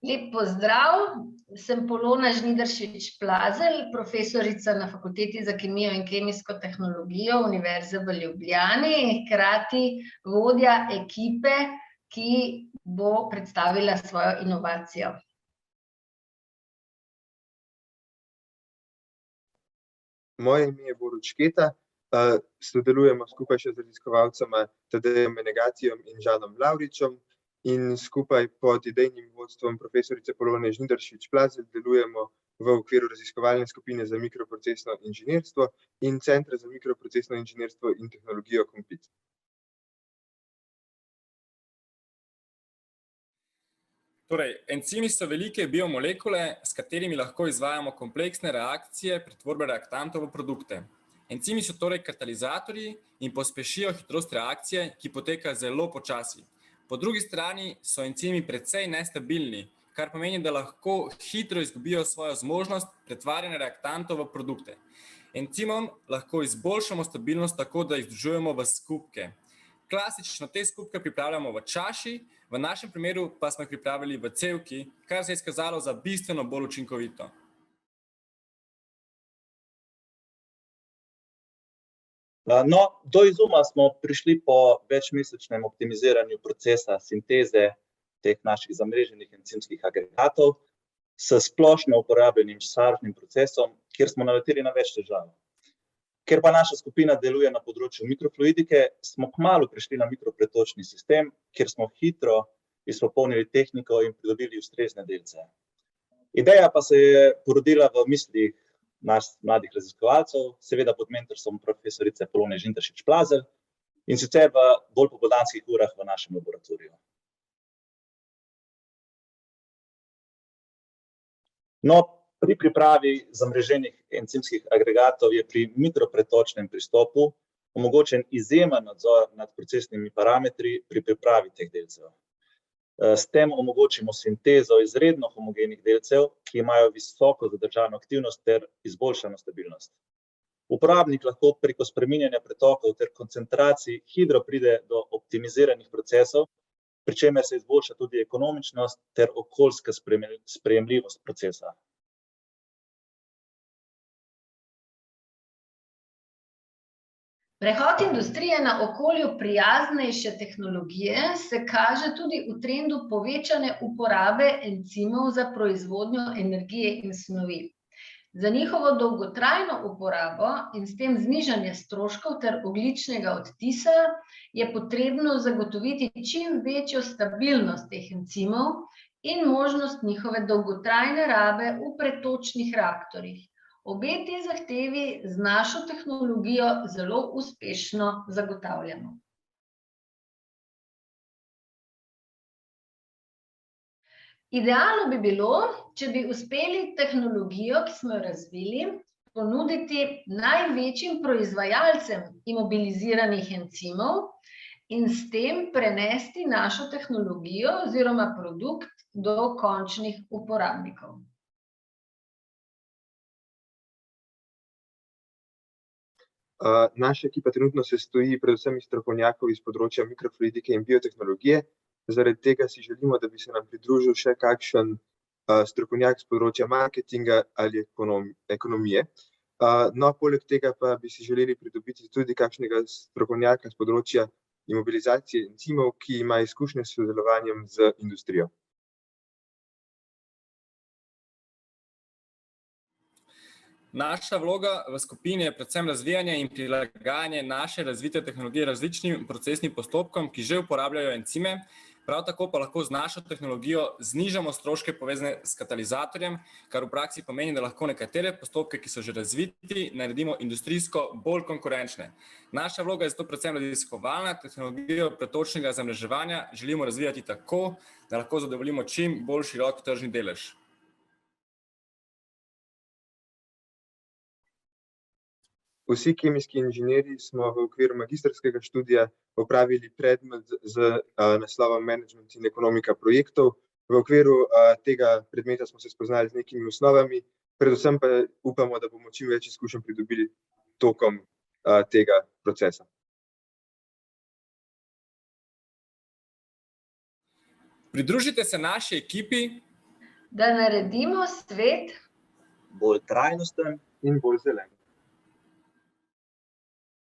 Lep pozdrav, sem Polona Žnidaršič-Plazelj, profesorica na Fakulteti za kemijo in kemijsko tehnologijo Univerze v Ljubljani, hkrati vodja ekipe, ki bo predstavila svojo inovacijo. Moje ime je Borut Šketa, sodelujemo skupaj še z raziskovalcema Tadejem Menegatijom in Žanom Lavričem in skupaj pod idejnim vodstvom profesorice Polone Žnidaršič-Plazelj delujemo v okviru raziskovalne skupine za mikroprocesno inženirstvo in Centra za mikroprocesno inženirstvo in tehnologijo Kompit. Torej, encimi so velike biomolekule, s katerimi lahko izvajamo kompleksne reakcije pretvorbe reaktantov v produkte. Encimi so torej katalizatorji in pospešijo hitrost reakcije, ki poteka zelo počasi. Po drugi strani so encimi precej nestabilni, kar pomeni, da lahko hitro izgubijo svojo zmožnost pretvarjanja reaktantov v produkte. Encimom lahko izboljšamo stabilnost tako, da jih združujemo v skupke. Klasično te skupke pripravljamo v čaši, v našem primeru pa smo jih pripravili v cevki, kar se je izkazalo za bistveno bolj učinkovito. No, do izuma smo prišli po večmesečnem optimiziranju procesa sinteze teh naših zamreženih encimskih agregatov s splošno uporabljenim šaržnim procesom, kjer smo naleteli na več težav. Ker pa naša skupina deluje na področju mikrofluidike, smo kmalu prišli na mikropretočni sistem, kjer smo hitro izpopolnili tehniko in pridobili ustrezne delce. Ideja pa se je porodila v mislih nas mladih raziskovalcev, seveda pod mentorstvom profesorice Polone Žnidaršič-Plazelj in sicer v bolj popoldanskih urah v našem laboratoriju. No, pri pripravi zamreženih encimskih agregatov je pri mikropretočnem pristopu omogočen izjemen nadzor nad procesnimi parametri pri pripravi teh delcev. S tem omogočimo sintezo izredno homogenih delcev, ki imajo visoko zadržano aktivnost ter izboljšano stabilnost. Uporabnik lahko preko spreminjanja pretokov ter koncentracij hitro pride do optimiziranih procesov, pri čemer se izboljša tudi ekonomičnost ter okoljska sprejemljivost procesa. Prehod industrije na okolju prijaznejše tehnologije se kaže tudi v trendu povečane uporabe encimov za proizvodnjo energije in snovi. Za njihovo dolgotrajno uporabo in s tem znižanje stroškov ter ogljičnega odtisa je potrebno zagotoviti čim večjo stabilnost teh encimov in možnost njihove dolgotrajne rabe v pretočnih reaktorjih. Obe te zahtevi z našo tehnologijo zelo uspešno zagotavljamo. Idealno bi bilo, če bi uspeli tehnologijo, ki smo jo razvili, ponuditi največjim proizvajalcem imobiliziranih encimov in s tem prenesti našo tehnologijo oziroma produkt do končnih uporabnikov. Naša ekipa trenutno sestoji predvsem iz strokovnjakov iz področja mikrofluidike in biotehnologije. Zaradi tega si želimo, da bi se nam pridružil še kakšen strokovnjak z področja marketinga ali ekonomije. No, poleg tega pa bi si želeli pridobiti tudi kakšnega strokovnjaka z področja imobilizacije encimov, ki ima izkušnje s sodelovanjem z industrijo. Naša vloga v skupini je predvsem razvijanje in prilagajanje naše razvite tehnologije različnim procesnim postopkom, ki že uporabljajo encime, prav tako pa lahko z našo tehnologijo znižamo stroške povezane s katalizatorjem, kar v praksi pomeni, da lahko nekatere postopke, ki so že razviti, naredimo industrijsko bolj konkurenčne. Naša vloga je zato predvsem raziskovalna, tehnologijo pretočnega zamreževanja želimo razvijati tako, da lahko zadovoljimo čim bolj širok tržni delež. Vsi kemijski inženirji smo v okviru magistrskega študija opravili predmet z naslovom Management in ekonomika projektov. V okviru tega predmeta smo se spoznali z nekimi osnovami, predvsem pa upamo, da bomo čim več izkušenj pridobili tokom tega procesa. Pridružite se naši ekipi da naredimo svet bolj trajnosten in bolj zelen.